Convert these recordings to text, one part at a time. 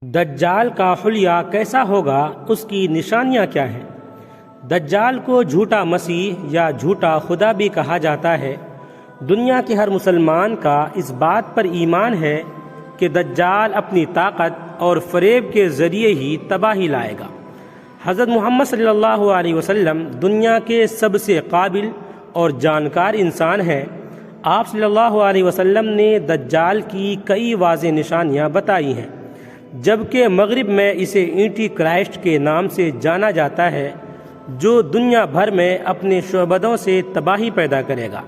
دجال کا حلیہ کیسا ہوگا، اس کی نشانیاں کیا ہیں؟ دجال کو جھوٹا مسیح یا جھوٹا خدا بھی کہا جاتا ہے۔ دنیا کے ہر مسلمان کا اس بات پر ایمان ہے کہ دجال اپنی طاقت اور فریب کے ذریعے ہی تباہی لائے گا۔ حضرت محمد صلی اللہ علیہ وسلم دنیا کے سب سے قابل اور جانکار انسان ہیں۔ آپ صلی اللہ علیہ وسلم نے دجال کی کئی واضح نشانیاں بتائی ہیں، جبکہ مغرب میں اسے اینٹی کرائسٹ کے نام سے جانا جاتا ہے، جو دنیا بھر میں اپنے شعبدوں سے تباہی پیدا کرے گا۔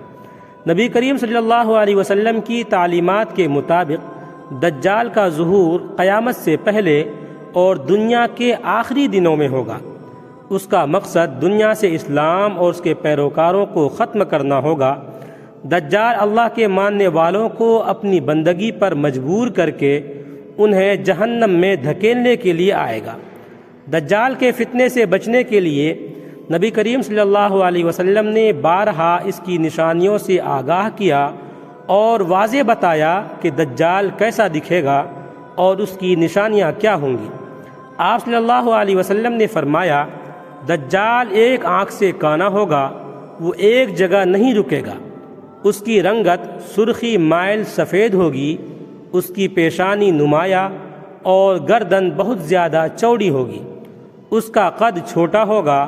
نبی کریم صلی اللہ علیہ وسلم کی تعلیمات کے مطابق دجال کا ظہور قیامت سے پہلے اور دنیا کے آخری دنوں میں ہوگا۔ اس کا مقصد دنیا سے اسلام اور اس کے پیروکاروں کو ختم کرنا ہوگا۔ دجال اللہ کے ماننے والوں کو اپنی بندگی پر مجبور کر کے انہیں جہنم میں دھکیلنے کے لیے آئے گا۔ دجال کے فتنے سے بچنے کے لیے نبی کریم صلی اللہ علیہ وسلم نے بارہا اس کی نشانیوں سے آگاہ کیا اور واضح بتایا کہ دجال کیسا دکھے گا اور اس کی نشانیاں کیا ہوں گی۔ آپ صلی اللہ علیہ وسلم نے فرمایا، دجال ایک آنکھ سے کانا ہوگا، وہ ایک جگہ نہیں رکے گا۔ اس کی رنگت سرخی مائل سفید ہوگی، اس کی پیشانی نمایاں اور گردن بہت زیادہ چوڑی ہوگی۔ اس کا قد چھوٹا ہوگا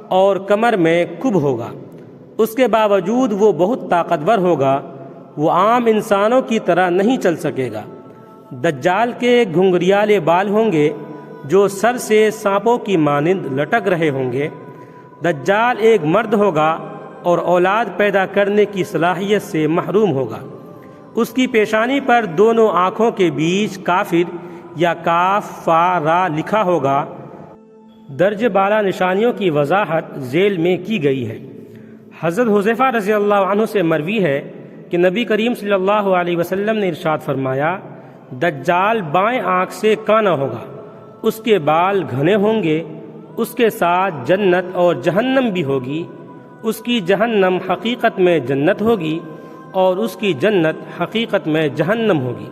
اور کمر میں کب ہوگا۔ اس کے باوجود وہ بہت طاقتور ہوگا، وہ عام انسانوں کی طرح نہیں چل سکے گا۔ دجال کے گھنگریالے بال ہوں گے جو سر سے سانپوں کی مانند لٹک رہے ہوں گے۔ دجال ایک مرد ہوگا اور اولاد پیدا کرنے کی صلاحیت سے محروم ہوگا۔ اس کی پیشانی پر دونوں آنکھوں کے بیچ کافر یا کاف فا را لکھا ہوگا۔ درج بالا نشانیوں کی وضاحت ذیل میں کی گئی ہے۔ حضرت حذیفہ رضی اللہ عنہ سے مروی ہے کہ نبی کریم صلی اللہ علیہ وسلم نے ارشاد فرمایا، دجال بائیں آنکھ سے کانا ہوگا، اس کے بال گھنے ہوں گے، اس کے ساتھ جنت اور جہنم بھی ہوگی۔ اس کی جہنم حقیقت میں جنت ہوگی اور اس کی جنت حقیقت میں جہنم ہوگی۔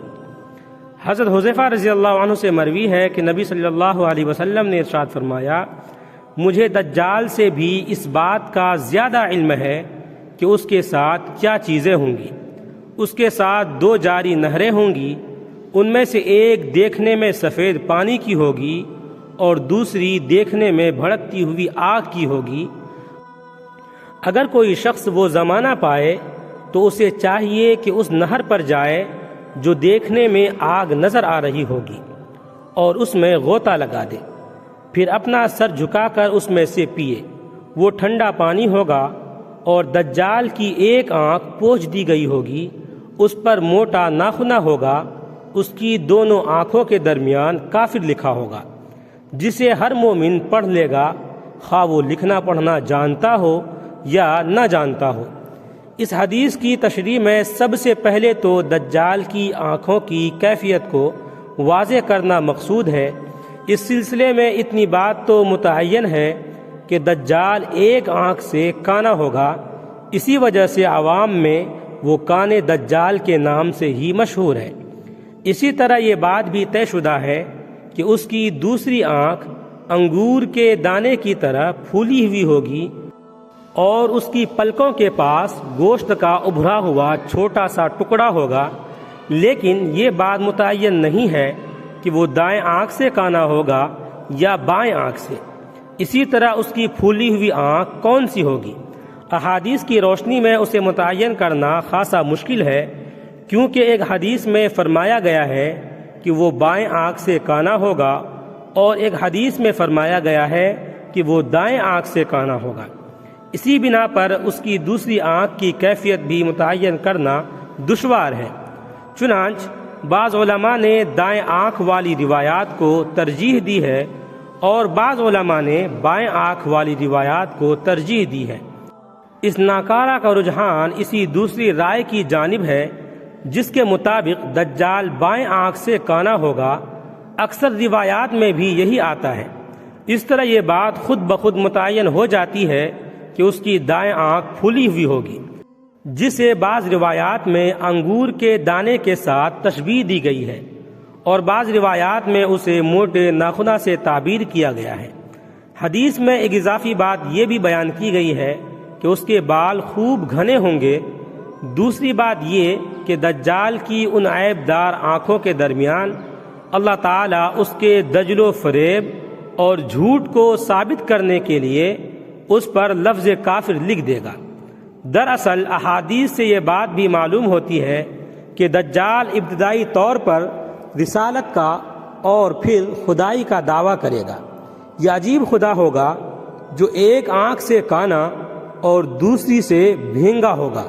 حضرت حذیفہ رضی اللہ عنہ سے مروی ہے کہ نبی صلی اللہ علیہ وسلم نے ارشاد فرمایا، مجھے دجال سے بھی اس بات کا زیادہ علم ہے کہ اس کے ساتھ کیا چیزیں ہوں گی۔ اس کے ساتھ دو جاری نہریں ہوں گی، ان میں سے ایک دیکھنے میں سفید پانی کی ہوگی اور دوسری دیکھنے میں بھڑکتی ہوئی آگ کی ہوگی۔ اگر کوئی شخص وہ زمانہ پائے تو اسے چاہیے کہ اس نہر پر جائے جو دیکھنے میں آگ نظر آ رہی ہوگی اور اس میں غوطہ لگا دے، پھر اپنا سر جھکا کر اس میں سے پیے۔ وہ ٹھنڈا پانی ہوگا اور دجال کی ایک آنکھ پوچھ دی گئی ہوگی، اس پر موٹا ناخنا ہوگا، اس کی دونوں آنکھوں کے درمیان کافر لکھا ہوگا، جسے ہر مومن پڑھ لے گا، خواہ وہ لکھنا پڑھنا جانتا ہو یا نہ جانتا ہو۔ اس حدیث کی تشریح میں سب سے پہلے تو دجال کی آنکھوں کی کیفیت کو واضح کرنا مقصود ہے۔ اس سلسلے میں اتنی بات تو متعین ہے کہ دجال ایک آنکھ سے کانا ہوگا، اسی وجہ سے عوام میں وہ کانے دجال کے نام سے ہی مشہور ہے۔ اسی طرح یہ بات بھی طے شدہ ہے کہ اس کی دوسری آنکھ انگور کے دانے کی طرح پھولی ہوئی ہوگی اور اس کی پلکوں کے پاس گوشت کا ابھرا ہوا چھوٹا سا ٹکڑا ہوگا، لیکن یہ بات متعین نہیں ہے کہ وہ دائیں آنکھ سے کانا ہوگا یا بائیں آنکھ سے۔ اسی طرح اس کی پھولی ہوئی آنکھ کون سی ہوگی؟ احادیث کی روشنی میں اسے متعین کرنا خاصا مشکل ہے، کیونکہ ایک حدیث میں فرمایا گیا ہے کہ وہ بائیں آنکھ سے کانا ہوگا اور ایک حدیث میں فرمایا گیا ہے کہ وہ دائیں آنکھ سے کانا ہوگا۔ اسی بنا پر اس کی دوسری آنکھ کی کیفیت بھی متعین کرنا دشوار ہے۔ چنانچہ بعض علماء نے دائیں آنکھ والی روایات کو ترجیح دی ہے اور بعض علماء نے بائیں آنکھ والی روایات کو ترجیح دی ہے۔ اس ناکارہ کا رجحان اسی دوسری رائے کی جانب ہے، جس کے مطابق دجال بائیں آنکھ سے کانا ہوگا۔ اکثر روایات میں بھی یہی آتا ہے۔ اس طرح یہ بات خود بخود متعین ہو جاتی ہے کہ اس کی دائیں آنکھ پھولی ہوئی ہوگی، جسے بعض روایات میں انگور کے دانے کے ساتھ تشبیہ دی گئی ہے اور بعض روایات میں اسے موٹے ناخنوں سے تعبیر کیا گیا ہے۔ حدیث میں ایک اضافی بات یہ بھی بیان کی گئی ہے کہ اس کے بال خوب گھنے ہوں گے۔ دوسری بات یہ کہ دجال کی ان عیب دار آنکھوں کے درمیان اللہ تعالیٰ اس کے دجل و فریب اور جھوٹ کو ثابت کرنے کے لیے اس پر لفظ کافر لکھ دے گا۔ دراصل احادیث سے یہ بات بھی معلوم ہوتی ہے کہ دجال ابتدائی طور پر رسالت کا اور پھر خدائی کا دعویٰ کرے گا۔ یہ عجیب خدا ہوگا جو ایک آنکھ سے کانا اور دوسری سے بھینگا ہوگا،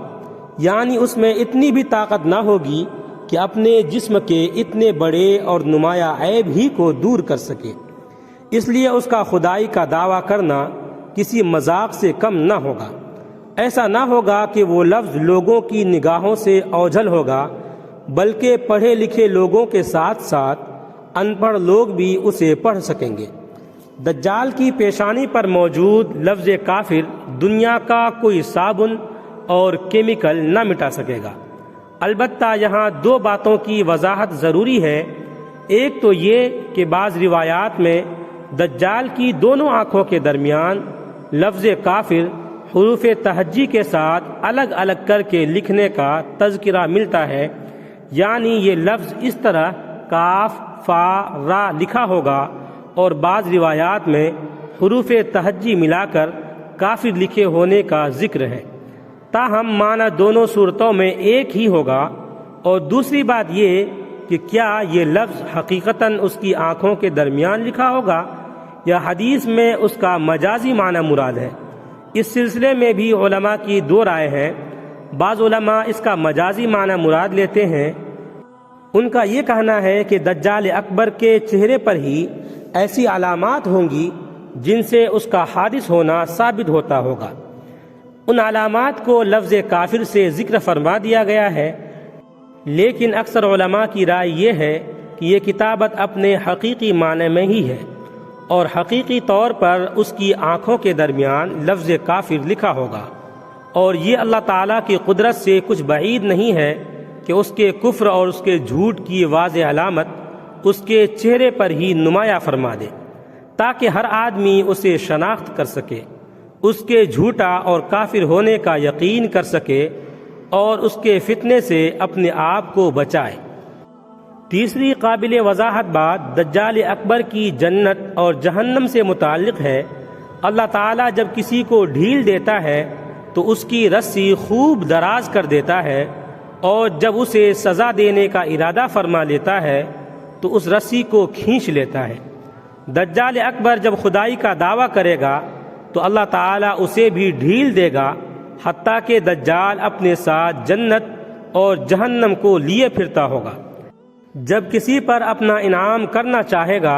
یعنی اس میں اتنی بھی طاقت نہ ہوگی کہ اپنے جسم کے اتنے بڑے اور نمایاں عیب ہی کو دور کر سکے۔ اس لیے اس کا خدائی کا دعویٰ کرنا کسی مذاق سے کم نہ ہوگا۔ ایسا نہ ہوگا کہ وہ لفظ لوگوں کی نگاہوں سے اوجھل ہوگا، بلکہ پڑھے لکھے لوگوں کے ساتھ ساتھ ان پڑھ لوگ بھی اسے پڑھ سکیں گے۔ دجال کی پیشانی پر موجود لفظ کافر دنیا کا کوئی صابن اور کیمیکل نہ مٹا سکے گا۔ البتہ یہاں دو باتوں کی وضاحت ضروری ہے۔ ایک تو یہ کہ بعض روایات میں دجال کی دونوں آنکھوں کے درمیان لفظ کافر حروف تہجی کے ساتھ الگ الگ کر کے لکھنے کا تذکرہ ملتا ہے، یعنی یہ لفظ اس طرح کاف فا را لکھا ہوگا، اور بعض روایات میں حروف تہجی ملا کر کافر لکھے ہونے کا ذکر ہے۔ تاہم معنی دونوں صورتوں میں ایک ہی ہوگا۔ اور دوسری بات یہ کہ کیا یہ لفظ حقیقتاً اس کی آنکھوں کے درمیان لکھا ہوگا یا حدیث میں اس کا مجازی معنی مراد ہے؟ اس سلسلے میں بھی علماء کی دو رائے ہیں۔ بعض علماء اس کا مجازی معنی مراد لیتے ہیں۔ ان کا یہ کہنا ہے کہ دجال اکبر کے چہرے پر ہی ایسی علامات ہوں گی جن سے اس کا حادث ہونا ثابت ہوتا ہوگا۔ ان علامات کو لفظ کافر سے ذکر فرما دیا گیا ہے، لیکن اکثر علماء کی رائے یہ ہے کہ یہ کتابت اپنے حقیقی معنی میں ہی ہے، اور حقیقی طور پر اس کی آنکھوں کے درمیان لفظ کافر لکھا ہوگا، اور یہ اللہ تعالیٰ کی قدرت سے کچھ بعید نہیں ہے کہ اس کے کفر اور اس کے جھوٹ کی واضح علامت اس کے چہرے پر ہی نمایاں فرما دے، تاکہ ہر آدمی اسے شناخت کر سکے، اس کے جھوٹا اور کافر ہونے کا یقین کر سکے اور اس کے فتنے سے اپنے آپ کو بچائے۔ تیسری قابل وضاحت بات دجال اکبر کی جنت اور جہنم سے متعلق ہے۔ اللہ تعالیٰ جب کسی کو ڈھیل دیتا ہے تو اس کی رسی خوب دراز کر دیتا ہے، اور جب اسے سزا دینے کا ارادہ فرما لیتا ہے تو اس رسی کو کھینچ لیتا ہے۔ دجال اکبر جب خدائی کا دعویٰ کرے گا تو اللہ تعالیٰ اسے بھی ڈھیل دے گا، حتیٰ کہ دجال اپنے ساتھ جنت اور جہنم کو لیے پھرتا ہوگا۔ جب کسی پر اپنا انعام کرنا چاہے گا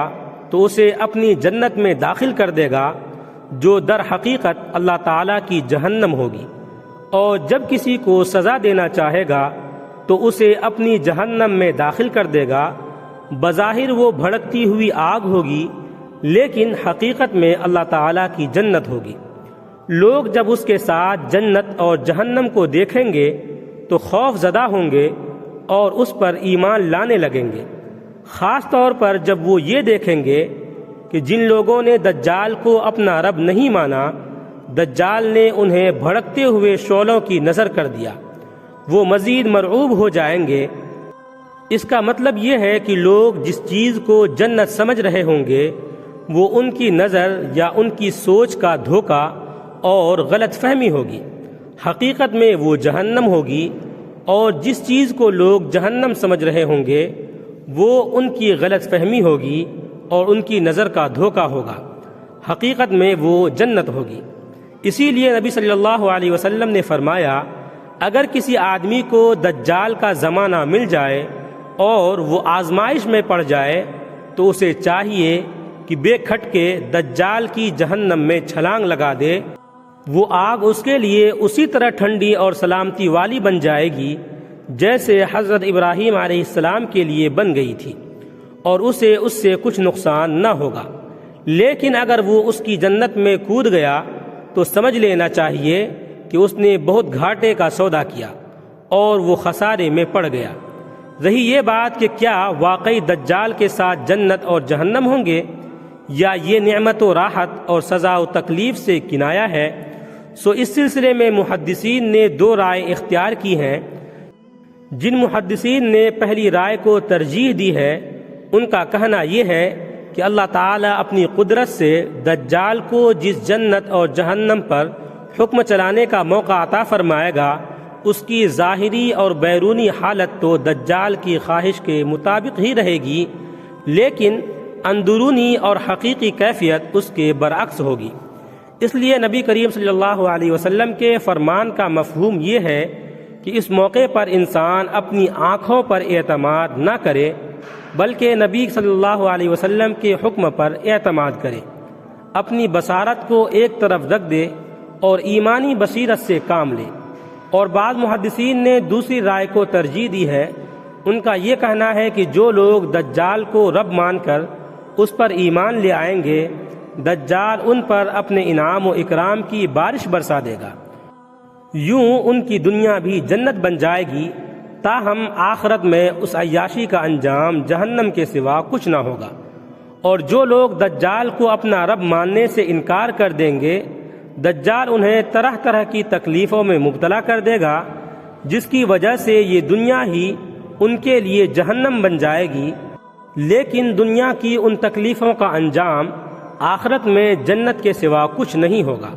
تو اسے اپنی جنت میں داخل کر دے گا، جو در حقیقت اللہ تعالیٰ کی جہنم ہوگی، اور جب کسی کو سزا دینا چاہے گا تو اسے اپنی جہنم میں داخل کر دے گا۔ بظاہر وہ بھڑکتی ہوئی آگ ہوگی، لیکن حقیقت میں اللہ تعالیٰ کی جنت ہوگی۔ لوگ جب اس کے ساتھ جنت اور جہنم کو دیکھیں گے تو خوف زدہ ہوں گے اور اس پر ایمان لانے لگیں گے، خاص طور پر جب وہ یہ دیکھیں گے کہ جن لوگوں نے دجال کو اپنا رب نہیں مانا، دجال نے انہیں بھڑکتے ہوئے شعلوں کی نظر کر دیا، وہ مزید مرعوب ہو جائیں گے۔ اس کا مطلب یہ ہے کہ لوگ جس چیز کو جنت سمجھ رہے ہوں گے وہ ان کی نظر یا ان کی سوچ کا دھوکہ اور غلط فہمی ہوگی، حقیقت میں وہ جہنم ہوگی، اور جس چیز کو لوگ جہنم سمجھ رہے ہوں گے وہ ان کی غلط فہمی ہوگی اور ان کی نظر کا دھوکہ ہوگا، حقیقت میں وہ جنت ہوگی۔ اسی لیے نبی صلی اللہ علیہ وسلم نے فرمایا، اگر کسی آدمی کو دجال کا زمانہ مل جائے اور وہ آزمائش میں پڑ جائے تو اسے چاہیے کہ بے کھٹ کے دجال کی جہنم میں چھلانگ لگا دے۔ وہ آگ اس کے لیے اسی طرح ٹھنڈی اور سلامتی والی بن جائے گی جیسے حضرت ابراہیم علیہ السلام کے لیے بن گئی تھی، اور اسے اس سے کچھ نقصان نہ ہوگا۔ لیکن اگر وہ اس کی جنت میں کود گیا تو سمجھ لینا چاہیے کہ اس نے بہت گھاٹے کا سودا کیا اور وہ خسارے میں پڑ گیا۔ رہی یہ بات کہ کیا واقعی دجال کے ساتھ جنت اور جہنم ہوں گے یا یہ نعمت و راحت اور سزا و تکلیف سے کنایا ہے، سو اس سلسلے میں محدثین نے دو رائے اختیار کی ہیں۔ جن محدثین نے پہلی رائے کو ترجیح دی ہے ان کا کہنا یہ ہے کہ اللہ تعالیٰ اپنی قدرت سے دجال کو جس جنت اور جہنم پر حکم چلانے کا موقع عطا فرمائے گا، اس کی ظاہری اور بیرونی حالت تو دجال کی خواہش کے مطابق ہی رہے گی، لیکن اندرونی اور حقیقی کیفیت اس کے برعکس ہوگی۔ اس لیے نبی کریم صلی اللہ علیہ وسلم کے فرمان کا مفہوم یہ ہے کہ اس موقع پر انسان اپنی آنکھوں پر اعتماد نہ کرے بلکہ نبی صلی اللہ علیہ وسلم کے حکم پر اعتماد کرے، اپنی بصارت کو ایک طرف رکھ دے اور ایمانی بصیرت سے کام لے۔ اور بعض محدثین نے دوسری رائے کو ترجیح دی ہے۔ ان کا یہ کہنا ہے کہ جو لوگ دجال کو رب مان کر اس پر ایمان لے آئیں گے، دجال ان پر اپنے انعام و اکرام کی بارش برسا دے گا، یوں ان کی دنیا بھی جنت بن جائے گی، تاہم آخرت میں اس عیاشی کا انجام جہنم کے سوا کچھ نہ ہوگا۔ اور جو لوگ دجال کو اپنا رب ماننے سے انکار کر دیں گے، دجال انہیں طرح طرح کی تکلیفوں میں مبتلا کر دے گا، جس کی وجہ سے یہ دنیا ہی ان کے لیے جہنم بن جائے گی، لیکن دنیا کی ان تکلیفوں کا انجام آخرت میں جنت کے سوا کچھ نہیں ہوگا۔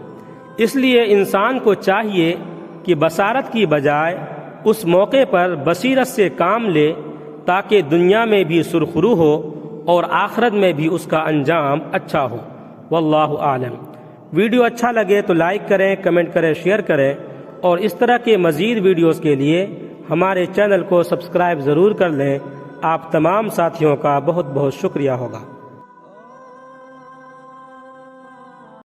اس لیے انسان کو چاہیے کہ بصارت کی بجائے اس موقع پر بصیرت سے کام لے، تاکہ دنیا میں بھی سرخرو ہو اور آخرت میں بھی اس کا انجام اچھا ہو۔ واللہ اعلم۔ ویڈیو اچھا لگے تو لائک کریں، کمنٹ کریں، شیئر کریں، اور اس طرح کے مزید ویڈیوز کے لیے ہمارے چینل کو سبسکرائب ضرور کر لیں۔ آپ تمام ساتھیوں کا بہت بہت شکریہ ہوگا۔